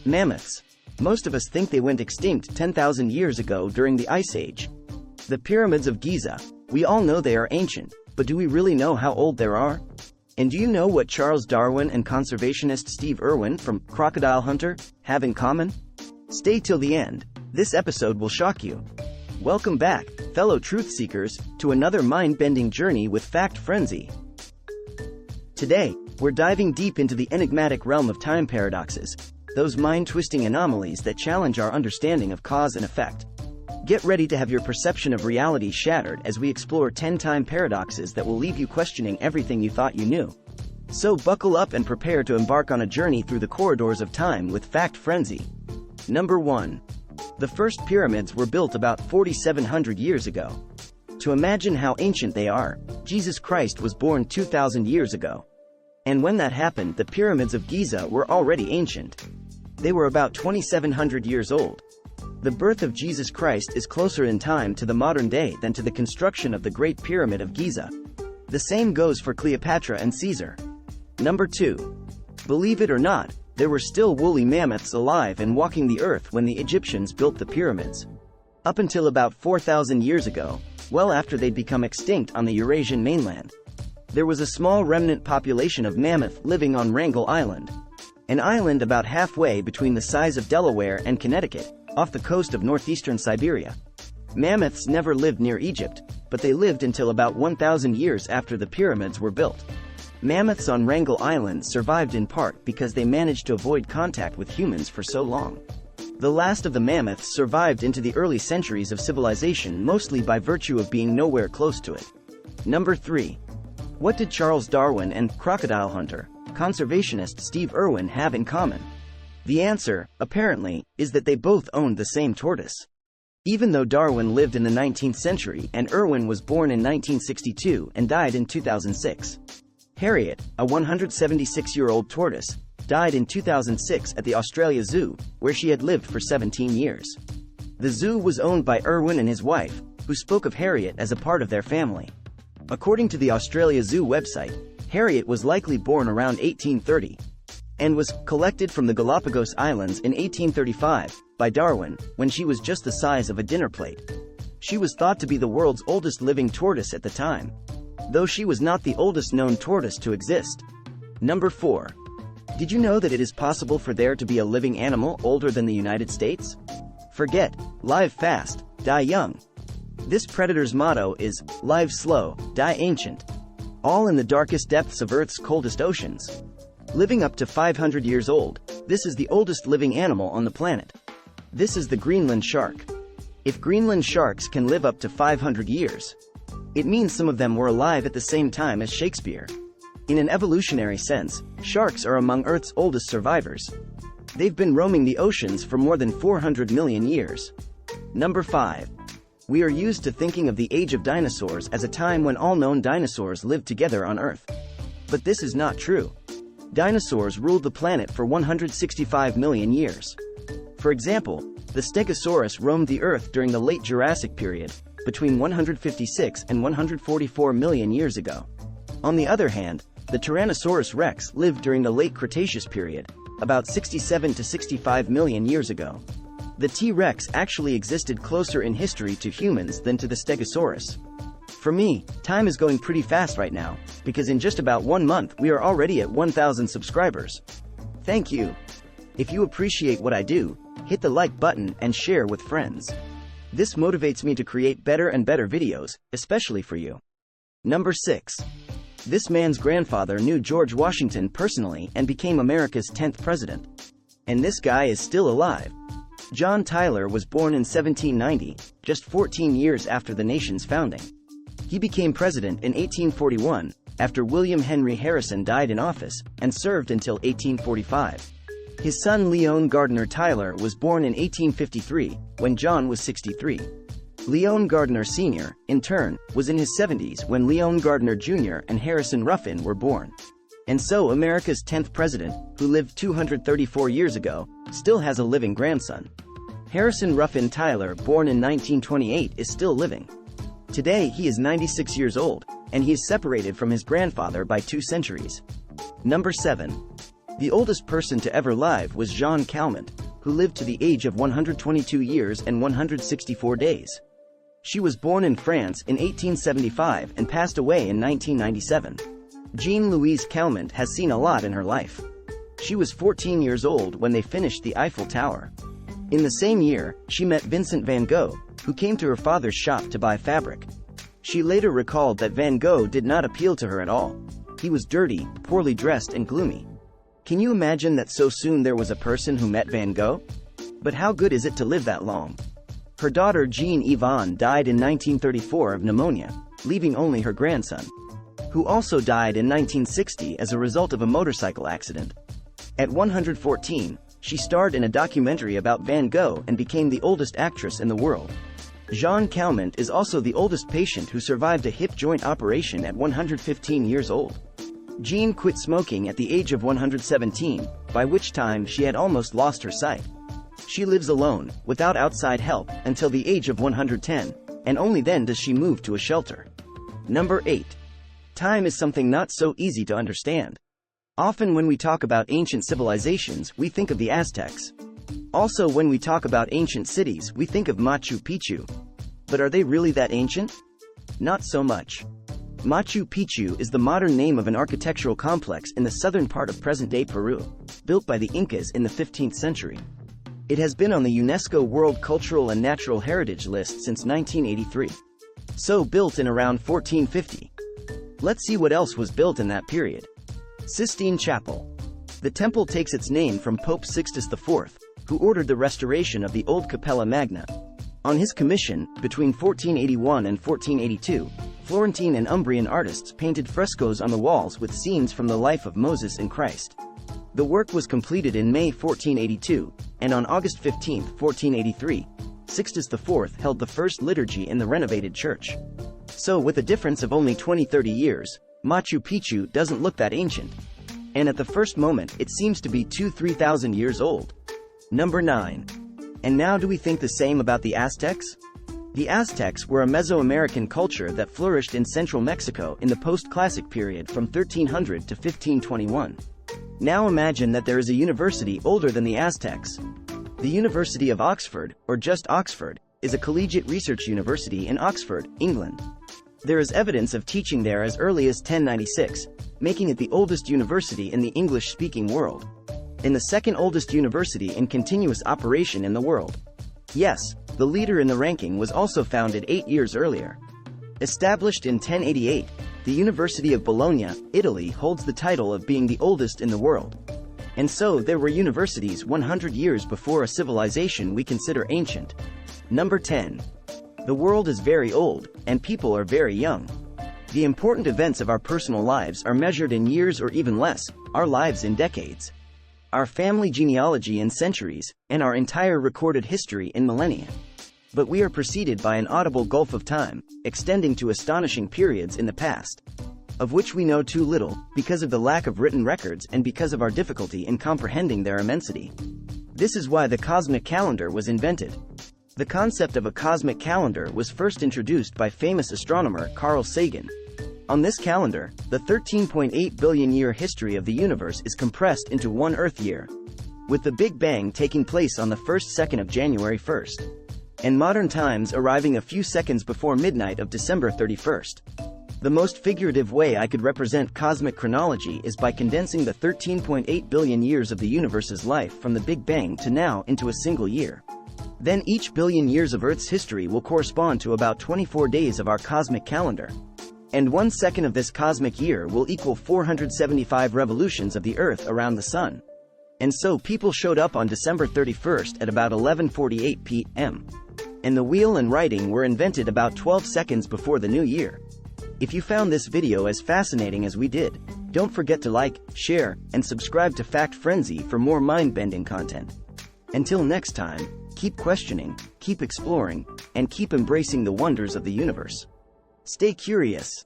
Mammoths. Most of us think they went extinct 10,000 years ago during the Ice Age. The pyramids of Giza. We all know they are ancient, but do we really know how old they are? And do you know what Charles Darwin and conservationist Steve Irwin from Crocodile Hunter have in common? Stay till the end. This episode will shock you. Welcome back, fellow truth seekers, to another mind-bending journey with FactFrenzy. Today, we're diving deep into the enigmatic realm of time paradoxes, those mind-twisting anomalies that challenge our understanding of cause and effect. Get ready to have your perception of reality shattered as we explore 10 time paradoxes that will leave you questioning everything you thought you knew. So buckle up and prepare to embark on a journey through the corridors of time with FactFrenzy. Number 1. The first pyramids were built about 4,700 years ago. To imagine how ancient they are, Jesus Christ was born 2,000 years ago. And when that happened, the pyramids of Giza were already ancient. They were about 2,700 years old. The birth of Jesus Christ is closer in time to the modern day than to the construction of the Great Pyramid of Giza. The same goes for Cleopatra and Caesar. Number 2. Believe it or not, there were still woolly mammoths alive and walking the earth when the Egyptians built the pyramids. Up until about 4,000 years ago, well after they'd become extinct on the Eurasian mainland, there was a small remnant population of mammoth living on Wrangel Island, an island about halfway between the size of Delaware and Connecticut, off the coast of northeastern Siberia. Mammoths never lived near Egypt, but they lived until about 1,000 years after the pyramids were built. Mammoths on Wrangel Island survived in part because they managed to avoid contact with humans for so long. The last of the mammoths survived into the early centuries of civilization mostly by virtue of being nowhere close to it. Number 3. What did Charles Darwin and Crocodile Hunter, conservationist Steve Irwin have in common? The answer, apparently, is that they both owned the same tortoise. Even though Darwin lived in the 19th century and Irwin was born in 1962 and died in 2006. Harriet, a 176-year-old tortoise, died in 2006 at the Australia Zoo, where she had lived for 17 years. The zoo was owned by Irwin and his wife, who spoke of Harriet as a part of their family. According to the Australia Zoo website, Harriet was likely born around 1830 and was collected from the Galapagos Islands in 1835 by Darwin when she was just the size of a dinner plate. She was thought to be the world's oldest living tortoise at the time, though she was not the oldest known tortoise to exist. Number 4. Did you know that it is possible for there to be a living animal older than the United States? Forget, live fast, die young. This predator's motto is, live slow, die ancient. All in the darkest depths of Earth's coldest oceans. Living up to 500 years old, this is the oldest living animal on the planet. This is the Greenland shark. If Greenland sharks can live up to 500 years, it means some of them were alive at the same time as Shakespeare. In an evolutionary sense, sharks are among Earth's oldest survivors. They've been roaming the oceans for more than 400 million years. Number 5. We are used to thinking of the age of dinosaurs as a time when all known dinosaurs lived together on Earth. But this is not true. Dinosaurs ruled the planet for 165 million years. For example, the Stegosaurus roamed the Earth during the late Jurassic period, between 156 and 144 million years ago. On the other hand, the Tyrannosaurus rex lived during the late Cretaceous period, about 67 to 65 million years ago. The T-Rex actually existed closer in history to humans than to the Stegosaurus. For me, time is going pretty fast right now, because in just about 1 month we are already at 1,000 subscribers. Thank you. If you appreciate what I do, hit the like button and share with friends. This motivates me to create better and better videos, especially for you. Number 6. This man's grandfather knew George Washington personally and became America's 10th president. And this guy is still alive. John Tyler was born in 1790, just 14 years after the nation's founding. He became president in 1841, after William Henry Harrison died in office, and served until 1845. His son Leon Gardner Tyler was born in 1853, when John was 63. Leon Gardner Sr., in turn, was in his 70s when Leon Gardner Jr. and Harrison Ruffin were born. And so America's 10th president, who lived 234 years ago, still has a living grandson. Harrison Ruffin Tyler, born in 1928, is still living. Today he is 96 years old, and he is separated from his grandfather by 2 centuries. Number 7. The oldest person to ever live was Jeanne Calment, who lived to the age of 122 years and 164 days. She was born in France in 1875 and passed away in 1997. Jean-Louise Calment has seen a lot in her life. She was 14 years old when they finished the Eiffel Tower. In the same year, she met Vincent van Gogh, who came to her father's shop to buy fabric. She later recalled that Van Gogh did not appeal to her at all. He was dirty, poorly dressed and gloomy. Can you imagine that so soon there was a person who met Van Gogh? But how good is it to live that long? Her daughter Jean-Yvonne died in 1934 of pneumonia, leaving only her grandson, who also died in 1960 as a result of a motorcycle accident. At 114, she starred in a documentary about Van Gogh and became the oldest actress in the world. Jeanne Calment is also the oldest patient who survived a hip joint operation at 115 years old. Jean quit smoking at the age of 117, by which time she had almost lost her sight. She lives alone, without outside help, until the age of 110, and only then does she move to a shelter. Number 8. Time is something not so easy to understand. Often when we talk about ancient civilizations, we think of the Aztecs. Also when we talk about ancient cities, we think of Machu Picchu. But are they really that ancient? Not so much. Machu Picchu is the modern name of an architectural complex in the southern part of present-day Peru, built by the Incas in the 15th century. It has been on the UNESCO World Cultural and Natural Heritage List since 1983. So built in around 1450. Let's see what else was built in that period. Sistine Chapel. The temple takes its name from Pope Sixtus IV, who ordered the restoration of the old Capella Magna. On his commission, between 1481 and 1482, Florentine and Umbrian artists painted frescoes on the walls with scenes from the life of Moses and Christ. The work was completed in May 1482, and on August 15, 1483, Sixtus IV held the first liturgy in the renovated church. So with a difference of only 20-30 years, Machu Picchu doesn't look that ancient. And at the first moment it seems to be 2,000-3,000 years old. Number 9. And now do we think the same about the Aztecs? The Aztecs were a Mesoamerican culture that flourished in central Mexico in the post-classic period from 1300 to 1521. Now imagine that there is a university older than the Aztecs. The University of Oxford, or just Oxford, is a collegiate research university in Oxford, England. There is evidence of teaching there as early as 1096, making it the oldest university in the English-speaking world, and the second oldest university in continuous operation in the world. Yes, the leader in the ranking was also founded 8 years earlier. Established in 1088, the University of Bologna, Italy holds the title of being the oldest in the world. And so there were universities 100 years before a civilization we consider ancient. Number 10. The world is very old, and people are very young. The important events of our personal lives are measured in years or even less, our lives in decades. Our family genealogy in centuries, and our entire recorded history in millennia. But we are preceded by an audible gulf of time, extending to astonishing periods in the past, of which we know too little, because of the lack of written records and because of our difficulty in comprehending their immensity. This is why the cosmic calendar was invented. The concept of a cosmic calendar was first introduced by famous astronomer Carl Sagan. On this calendar, the 13.8 billion year history of the universe is compressed into one Earth year, with the Big Bang taking place on the 2nd of January 1st, and modern times arriving a few seconds before midnight of December 31st. The most figurative way I could represent cosmic chronology is by condensing the 13.8 billion years of the universe's life from the Big Bang to now into a single year. Then each billion years of Earth's history will correspond to about 24 days of our cosmic calendar. And 1 second of this cosmic year will equal 475 revolutions of the Earth around the Sun. And so people showed up on December 31st at about 11:48 p.m. And the wheel and writing were invented about 12 seconds before the new year. If you found this video as fascinating as we did, don't forget to like, share, and subscribe to FactFrenzy for more mind-bending content. Until next time, keep questioning, keep exploring, and keep embracing the wonders of the universe. Stay curious.